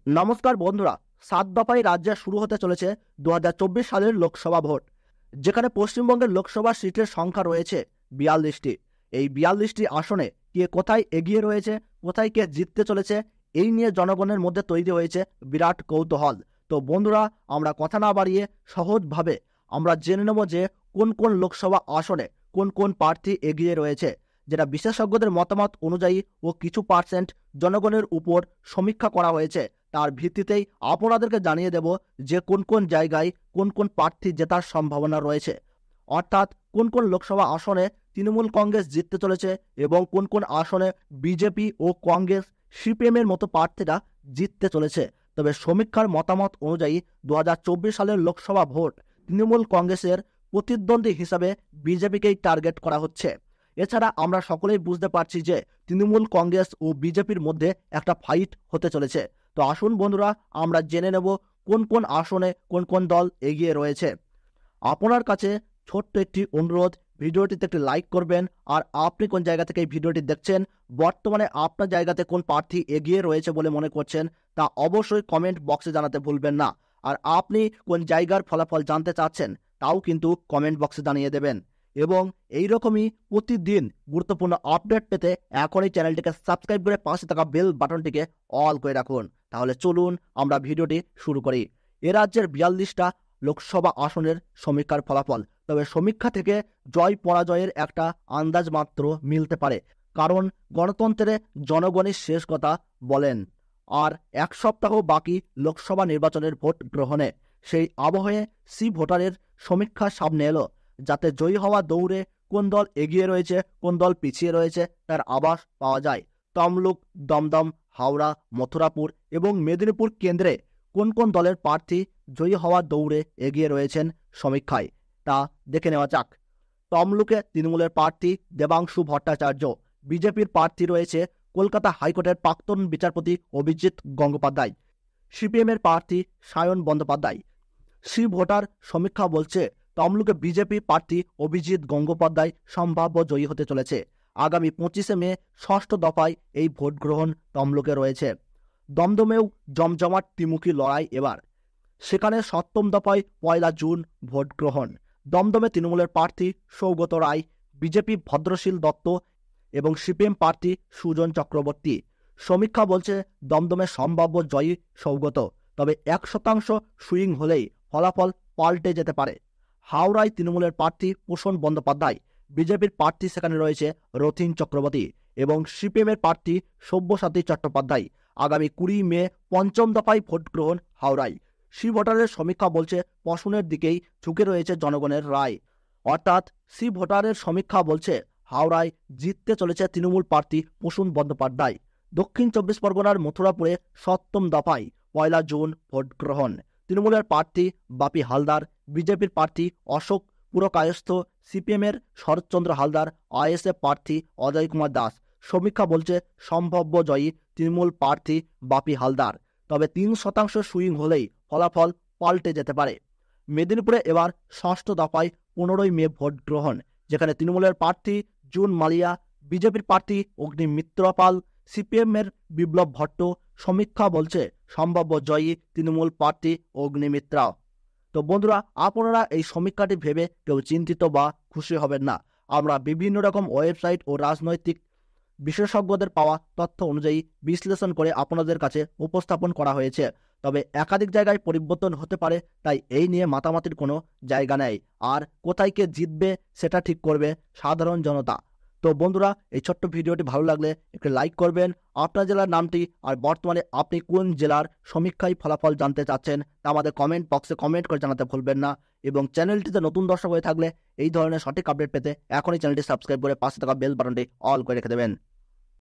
নমস্কার বন্ধুরা, 7 দফায় রাজ্যে শুরু হতে চলেছে 2024 সালের লোকসভা ভোট, যেখানে পশ্চিমবঙ্গের লোকসভা সিটের সংখ্যা রয়েছে 42টি। এই 42টি আসনে কে কোথায় এগিয়ে রয়েছে, কোথায় কে জিততে চলেছে, এই নিয়ে জনগণের মধ্যে তৈরি হয়েছে বিরাট কৌতূহল। তো বন্ধুরা, আমরা কথা না বাড়িয়ে সহজভাবে আমরা জেনে নেব যে কোন কোন লোকসভা আসনে কোন কোন প্রার্থী এগিয়ে রয়েছে, যেটা বিশেষজ্ঞদের মতামত অনুযায়ী ও কিছু পার্সেন্ট জনগণের উপর সমীক্ষা করা হয়েছে। তার ভিত্তিতেই আপনাদেরকে জানিয়ে দেব যে কোন কোন জায়গায় কোন কোন প্রার্থী জেতার সম্ভাবনা রয়েছে, অর্থাৎ কোন কোন লোকসভা আসনে তৃণমূল কংগ্রেস জিততে চলেছে এবং কোন কোন আসনে বিজেপি ও কংগ্রেস সিপিএম এর মতো প্রার্থীরা জিততে চলেছে। তবে সমীক্ষার মতামত অনুযায়ী 2024 সালের লোকসভা ভোট তৃণমূল কংগ্রেসের প্রতিদ্বন্দ্বী হিসাবে বিজেপিকেই টার্গেট করা হচ্ছে। এছাড়া আমরা সকলেই বুঝতে পারছি যে তৃণমূল কংগ্রেস ও বিজেপির মধ্যে একটা ফাইট হতে চলেছে। তো আসুন বন্ধুরা, আমরা জেনে নেব কোন কোন আসনে কোন কোন দল এগিয়ে রয়েছে। আপনার কাছে ছোট্ট একটি অনুরোধ, ভিডিওটিতে একটি লাইক করবেন। আর আপনি কোন জায়গা থেকে এই ভিডিওটি দেখছেন, বর্তমানে আপনার জায়গাতে কোন প্রার্থী এগিয়ে রয়েছে বলে মনে করছেন, তা অবশ্যই কমেন্ট বক্সে জানাতে ভুলবেন না। আর আপনি কোন জায়গার ফলাফল জানতে চাচ্ছেন, তাও কিন্তু কমেন্ট বক্সে জানিয়ে দেবেন। এবং এই রকমই প্রতিদিন গুরুত্বপূর্ণ আপডেট পেতে এখনই চ্যানেলটিকে সাবস্ক্রাইব করে পাশে থাকা বেল বাটনটিকে অল করে রাখুন। তাহলে চলুন আমরা ভিডিওটি শুরু করি। এ রাজ্যের 42টা লোকসভা আসনের সমীক্ষার ফলাফল। তবে সমীক্ষা থেকে জয় পরাজয়ের একটা আন্দাজ মাত্র মিলতে পারে, কারণ গণতন্ত্রে জনগণই শেষ কথা বলেন। আর এক সপ্তাহ বাকি লোকসভা নির্বাচনের ভোট গ্রহণে। সেই আবহে ভোটারের সমীক্ষা সামনে এলো, যাতে জয়ী হওয়া দৌড়ে কোন দল এগিয়ে রয়েছে কোন দল পিছিয়ে রয়েছে তার আভাস পাওয়া যায়। তমলুক, দমদম, হাওড়া, মথুরাপুর এবং মেদিনীপুর কেন্দ্রে কোন কোন দলের প্রার্থী জয়ী হওয়ার দৌড়ে এগিয়ে রয়েছেন সমীক্ষায়, তা দেখে নেওয়া যাক। তমলুকে তৃণমূলের প্রার্থী দেবাংশু ভট্টাচার্য, বিজেপির প্রার্থী রয়েছে কলকাতা হাইকোর্টের প্রাক্তন বিচারপতি অভিজিৎ গঙ্গোপাধ্যায়, সিপিএম এর প্রার্থী সায়ন বন্দ্যোপাধ্যায়। ভোটার সমীক্ষা বলছে তমলুকে বিজেপি প্রার্থী অভিজিৎ গঙ্গোপাধ্যায় সম্ভাব্য জয়ী হতে চলেছে। আগামী 25 মে ষষ্ঠ দফায় এই ভোট গ্রহণ তমলুকে রয়েছে। দমদমেও জমজমাট ত্রিমুখী লড়াই এবার, সেখানে 7ম দফায় 1 জুন ভোট গ্রহণ। দমদমে তৃণমূলের প্রার্থী সৌগত রায়, বিজেপি ভদ্রশীল দত্ত এবং সিপিএম প্রার্থী সুজন চক্রবর্তী। সমীক্ষা বলছে দমদমে সম্ভাব্য জয়ী সৌগত, তবে 1% সুইং হলেই ফলাফল পাল্টে যেতে পারে। হাওড়ায় তৃণমূলের প্রার্থী পোষণ বন্দ্যোপাধ্যায়, বিজেপির প্রার্থী সেখানে রয়েছে রথীন চক্রবর্তী এবং সিপিএম এর প্রার্থী সব্যসাচী চট্টোপাধ্যায়। আগামী 20 মে 5ম দফায় ভোট গ্রহণ হাওড়ায়। ভোটারের সমীক্ষা বলছে পোষণের দিকেই ঝুঁকে রয়েছে জনগণের রায়, অর্থাৎ ভোটারের সমীক্ষা বলছে হাওড়ায় জিততে চলেছে তৃণমূল প্রার্থী পোষণ বন্দ্যোপাধ্যায়। দক্ষিণ 24 পরগনার মথুরাপুরে 7ম দফায় 1 জুন ভোট গ্রহণ। তৃণমূলের প্রার্থী বাপি হালদার, বিজেপির প্রার্থী অশোক পুরকায়স্থ, সিপিএম এর শরৎচন্দ্র হালদার, আইএসএফ প্রার্থী অজয় কুমার দাস। সমীক্ষা বলছে সম্ভাব্য জয়ী তৃণমূল প্রার্থী বাপি হালদার, তবে 3% সুইং হলেই ফলাফল পাল্টে যেতে পারে। মেদিনীপুরে এবার ষষ্ঠ দফায় 15 মে ভোট গ্রহণ, যেখানে তৃণমূলের প্রার্থী জুন মালিয়া, বিজেপির প্রার্থী অগ্নিমিত্র পাল, সিপিএম এর বিপ্লব ভট্ট। সমীক্ষা বলছে সম্ভাব্য জয়ী তৃণমূল প্রার্থী অগ্নিমিত্রা। তো বন্ধুরা, আপনারা এই সমীক্ষাটি ভেবে কেউ চিন্তিত বা খুশি হবেন না। আমরা বিভিন্ন রকম ওয়েবসাইট ও রাজনৈতিক বিশেষজ্ঞদের পাওয়া তথ্য অনুযায়ী বিশ্লেষণ করে আপনাদের কাছে উপস্থাপন করা হয়েছে। তবে একাধিক জায়গায় পরিবর্তন হতে পারে, তাই এই নিয়ে মাতামাতির কোনো জায়গা নেই। আর কোথায় কে জিতবে সেটা ঠিক করবে সাধারণ জনতা। তো বন্ধুরা, এই ছোট্ট ভিডিওটি ভালো লাগলে একটু লাইক করবেন, আপনার জেলার নামটি আর বর্তমানে আপনি কোন জেলার সমীক্ষায় ফলাফল জানতে চাচ্ছেন তা আমাদের কমেন্ট বক্সে কমেন্ট করে জানাতে ভুলবেন না। এবং চ্যানেলটিতে নতুন দর্শক হয়ে থাকলে এই ধরনের সঠিক আপডেট পেতে এখনই চ্যানেলটি সাবস্ক্রাইব করে পাশে থাকা বেল বাটনটি অল করে রেখে দেবেন।